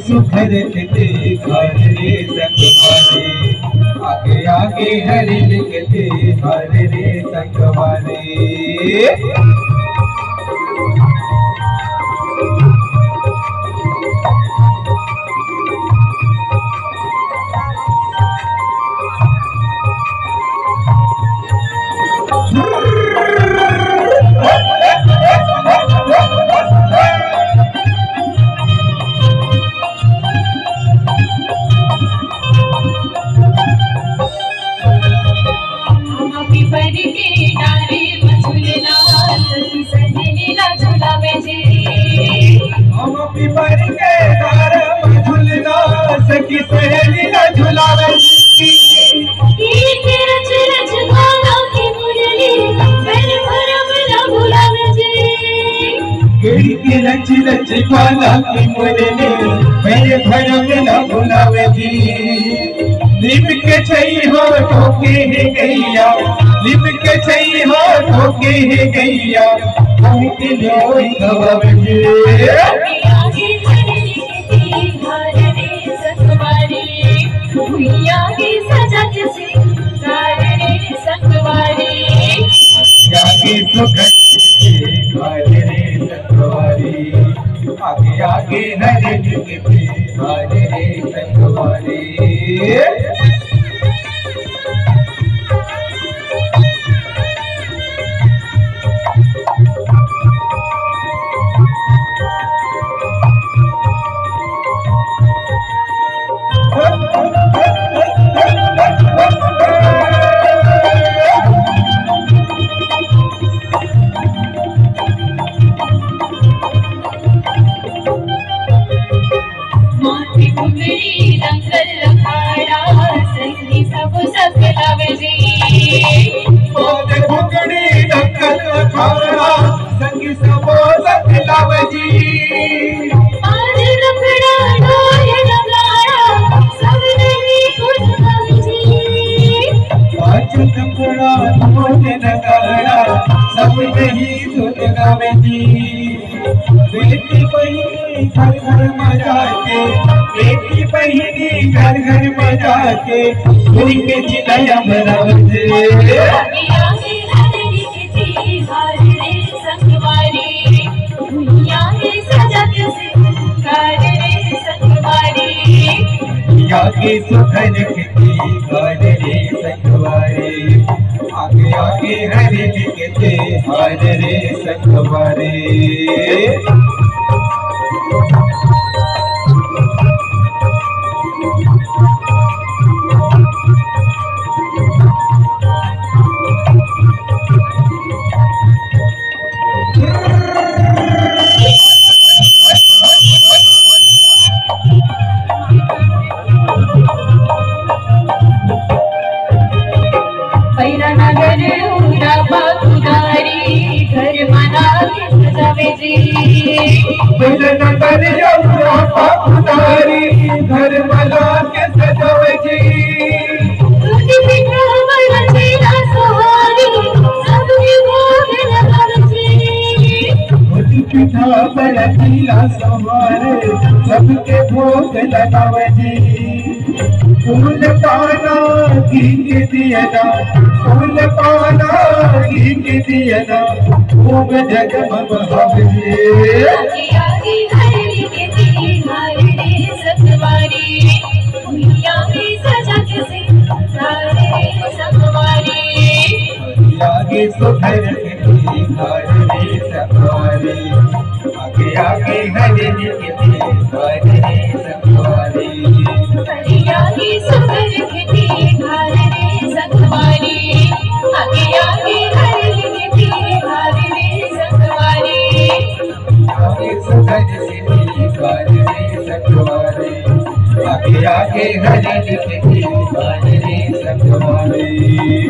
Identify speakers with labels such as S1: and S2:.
S1: सुखर के घर रे संगवारी आगे आगे हरि लिखते घर रे संगवारी रच रच पाला की मुरली मेरे भरम न भुलावे जी लिप के छई हो ठोके है गैया लिप के छई हो ठोके है गैया हम के लोई गवावे जी आगे चली के घर रे संगवारी भुइया की सजा के सिंगार रे संगवारी आगे सुख घर रे संगवारी आगे आगे हरे लिखते घर रे संगवारी सब नहीं धुन गावे जी बेटी बहिनी घर घर मजा के बेटी बहिनी घर घर मजा के उनके चिल्लाया बराबर जे आगे हरे लिखती घर रे संगवारी दुनिया के सजा के सिंगार रे संगवारी आगे सुखर लिखती घर रे संगवारी आगे आगे हरे लिखते घर रे संगवारी घर बना के सजावे जी पिठा बड़ा चीला सवारी सबके भोग लगावे जी पिठा बड़ा चीला सवारी सबके भोग लगावे जी फूल पाना घी दिया फूल पाना घी दिया भोग जगमग हवे जी आगे हरे के घर रे संगवारी भुइया की सजा के सिंगार रे संगवारी आगे सुखर के घर रे संगवारी आगे हरे लिखते घर रे सखवारे
S2: हरे आगे सुंदर लिखते घर रे सखवारे आगे आगे हरे लिखते घर रे सखवारे
S1: आगे सुंदर लिखते घर रे सखवारे आगे आगे हरे लिखते घर रे सखवारे